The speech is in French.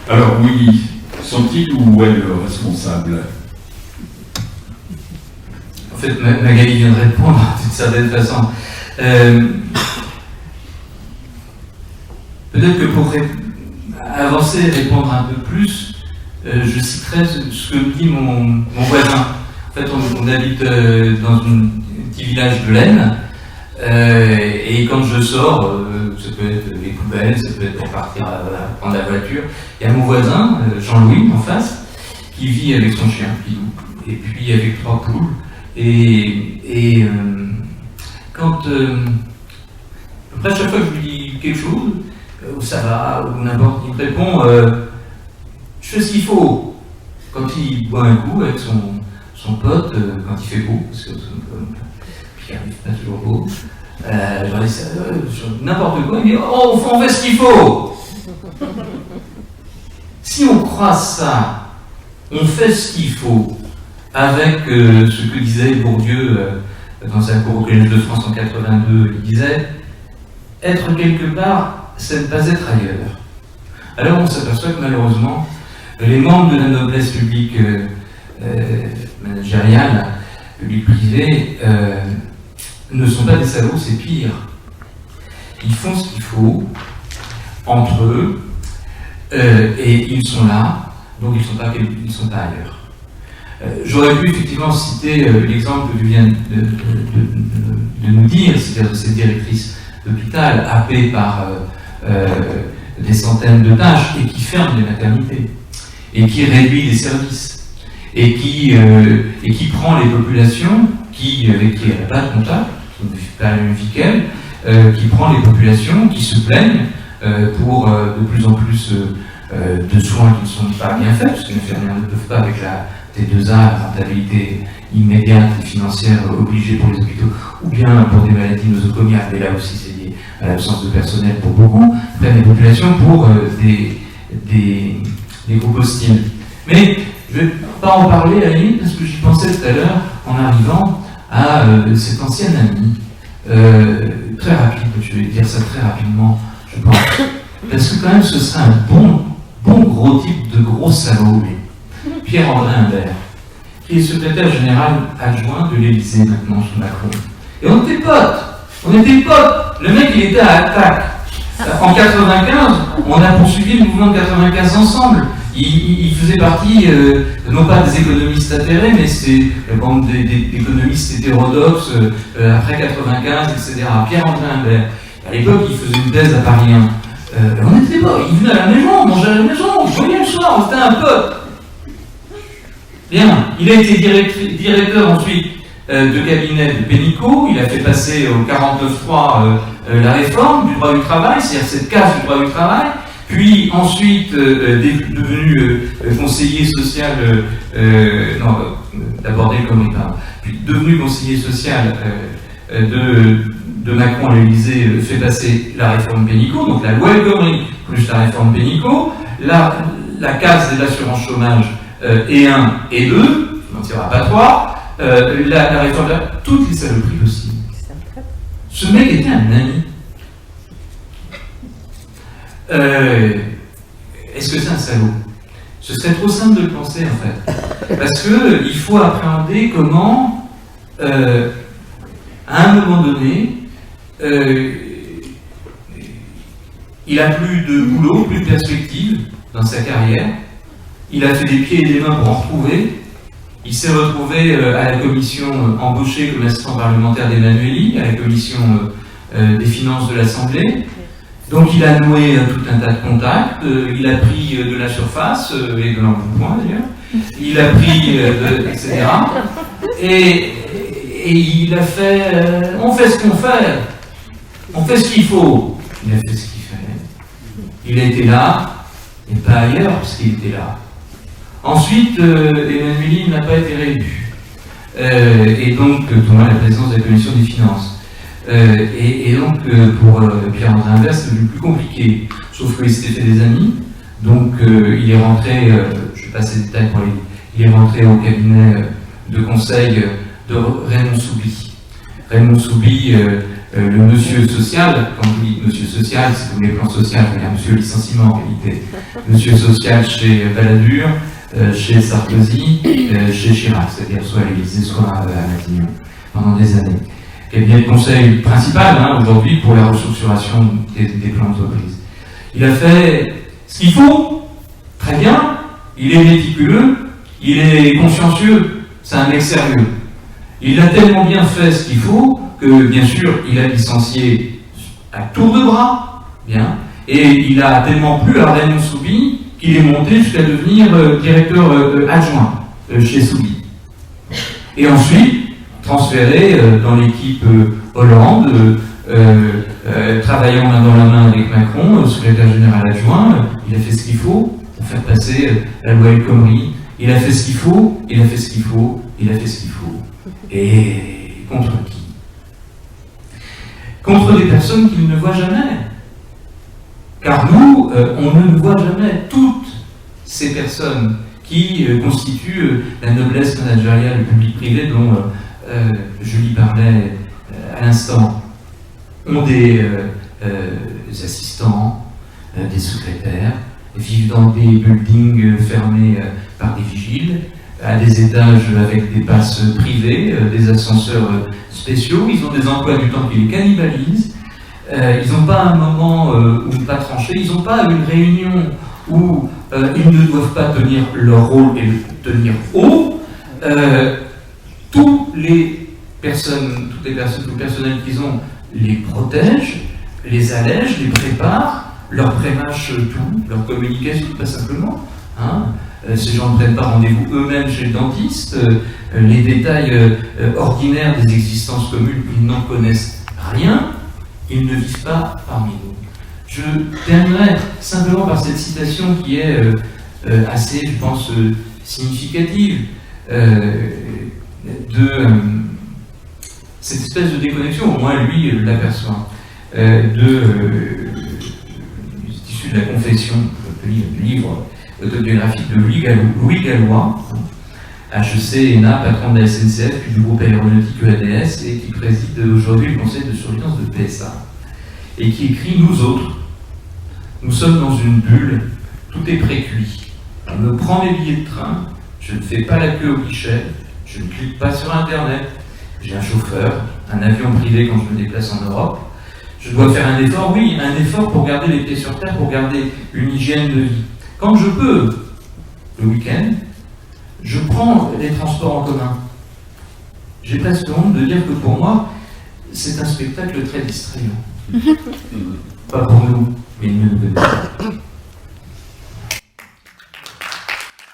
Alors oui, sont-ils ou elle responsables? En fait, Magali vient de répondre d'une certaine façon. Peut-être que pour avancer et répondre un peu plus, je citerai ce que me dit mon voisin. En fait, on habite dans un petit village de l'Aisne, et quand je sors, ça peut être les poubelles, ça peut être pour partir prendre la voiture, il y a mon voisin, Jean-Louis, en face, qui vit avec son chien, Pilou, et puis avec 3 poules. Et quand, après chaque fois que je lui dis quelque chose, où ça va, ou n'importe, il me répond je fais ce qu'il faut. Quand il boit un coup avec son pote, quand il fait beau, parce que Pierre n'est pas toujours beau, n'importe quoi, il dit oh, on fait ce qu'il faut. Si on croise ça, on fait ce qu'il faut, avec ce que disait Bourdieu dans sa cour au Collège de France en 82, il disait être quelque part, c'est ne pas être ailleurs. Alors on s'aperçoit que malheureusement, les membres de la noblesse publique managériale, publique privée, ne sont pas des salauds, c'est pire. Ils font ce qu'il faut entre eux et ils sont là, donc ils ne sont pas ailleurs. J'aurais pu effectivement citer l'exemple que tu viens de nous dire, c'est-à-dire de cette directrice d'hôpital happée par des centaines de tâches et qui ferme des maternités et qui réduit les services et qui prend les populations avec qui elle n'a pas de contact, qui ne vit pas la même vie qu'elle, qui prend les populations qui se plaignent pour de plus en plus de soins qui ne sont pas bien faits, parce que les infirmières ne peuvent pas avec la T2A, la rentabilité immédiate et financière obligée pour les hôpitaux, ou bien pour des maladies nosocomiales, mais là aussi c'est lié à l'absence de personnel pour beaucoup, prennent les populations pour des groupes hostiles. Mais je ne vais pas en parler à la limite, parce que j'y pensais tout à l'heure en arrivant à cette ancienne amie, très rapide, je vais dire ça très rapidement, je pense, parce que quand même ce serait un bon gros type de gros salaud, Pierre-André Humbert, qui est secrétaire général adjoint de l'Élysée maintenant sous Macron. Et on était potes. Le mec, il était à Attaque. En 95, on a poursuivi le mouvement de 95 ensemble. Il faisait partie, non pas des économistes atterrés, mais c'est la bande des économistes hétérodoxes après 95, etc. Pierre-André Humbert. À l'époque, il faisait une thèse à Paris 1. On était pas, il venait à la maison, on mangeait à la maison, on voyait le soir, on était un pote. Bien, il a été directeur ensuite de cabinet de Pénicaud, il a fait passer au 49.3 la réforme du droit du travail, c'est-à-dire cette case du droit du travail, puis ensuite devenu conseiller social, d'abord puis devenu conseiller social de Macron à l'Élysée, fait passer la réforme Pénicaud, donc la loi El Khomri plus la réforme Pénicaud, la case de l'assurance chômage et 1 et 2, on n'en tirera pas 3, la réforme, toutes les saloperies possibles. Ce mec était un ami. Est-ce que c'est un salaud? Ce serait trop simple de le penser en fait. Parce qu'il faut appréhender comment, à un moment donné, il n'a plus de boulot, plus de perspective dans sa carrière. Il a fait des pieds et des mains pour en retrouver. Il s'est retrouvé à la commission embauché comme assistant parlementaire d'Emmanueli, à la commission des finances de l'Assemblée. Donc il a noué tout un tas de contacts, il a pris de la surface, et de l'embonpoint d'ailleurs, il a pris, etc. Et il a fait, on fait ce qu'on fait, on fait ce qu'il faut. Il a fait ce qu'il fallait. Il a été là, et pas ailleurs, parce qu'il était là. Ensuite, Emmanueli n'a pas été réélu. Et donc, Thomas, la présidence de la commission des finances. Et donc, pour Pierre-André Humbert, c'est le plus compliqué. Sauf qu'il s'était fait des amis. Donc, il est rentré, je vais passer les détails pour lui, il est rentré au cabinet de conseil de Raymond Soubi. Raymond Soubi le monsieur social, quand vous dites monsieur social, c'est comme les plans sociaux, je veux dire monsieur licenciement en réalité. Monsieur social chez Balladur, chez Sarkozy, chez Chirac, c'est-à-dire soit à l'Élysée, soit à Matignon, pendant des années. Cabinet de conseil principal aujourd'hui pour la restructuration des plans d'entreprise. Il a fait ce qu'il faut, très bien, il est méticuleux, il est consciencieux, c'est un mec sérieux. Il a tellement bien fait ce qu'il faut que, bien sûr, il a licencié à tour de bras, bien, et il a tellement plu à Raymond Soubi qu'il est monté jusqu'à devenir directeur adjoint chez Soubi. Et ensuite, transféré dans l'équipe Hollande, travaillant main dans la main avec Macron, secrétaire général adjoint, il a fait ce qu'il faut pour faire passer la loi El Khomri. Il a fait ce qu'il faut, il a fait ce qu'il faut, il a fait ce qu'il faut. Et contre qui? Contre des personnes qu'il ne voit jamais. Car nous, on ne voit jamais toutes ces personnes qui constituent la noblesse managériale du public-privé dont je lui parlais à l'instant, ont des assistants, des secrétaires, vivent dans des buildings fermés par des vigiles, à des étages avec des passes privées, des ascenseurs spéciaux, ils ont des emplois du temps qui les cannibalisent, ils n'ont pas un moment où pas trancher, ils n'ont pas une réunion où ils ne doivent pas tenir leur rôle et le tenir haut. Toutes les personnes, tout le personnel qu'ils ont, les protègent, les allègent, les préparent, leur prémâchent tout, leur communication, pas simplement. Ces gens ne prennent pas rendez-vous eux-mêmes chez le dentiste. Les détails ordinaires des existences communes, ils n'en connaissent rien. Ils ne vivent pas parmi nous. Je terminerai simplement par cette citation qui est assez, je pense, significative de cette espèce de déconnexion, au moins lui l'aperçoit, issu de la confession, du livre autobiographique de Louis Gallois, HEC, ENA, patron de la SNCF, puis du groupe aéronautique EADS, et qui préside aujourd'hui le conseil de surveillance de PSA, et qui écrit « Nous autres, nous sommes dans une bulle, tout est précuit. On me prend mes billets de train, je ne fais pas la queue au guichet, je ne clique pas sur Internet, j'ai un chauffeur, un avion privé quand je me déplace en Europe. Je dois faire un effort, oui, un effort pour garder les pieds sur terre, pour garder une hygiène de vie. Quand je peux, le week-end, je prends les transports en commun. J'ai presque honte de dire que pour moi, c'est un spectacle très distrayant. Pas pour nous, mais il ne nous donne pas.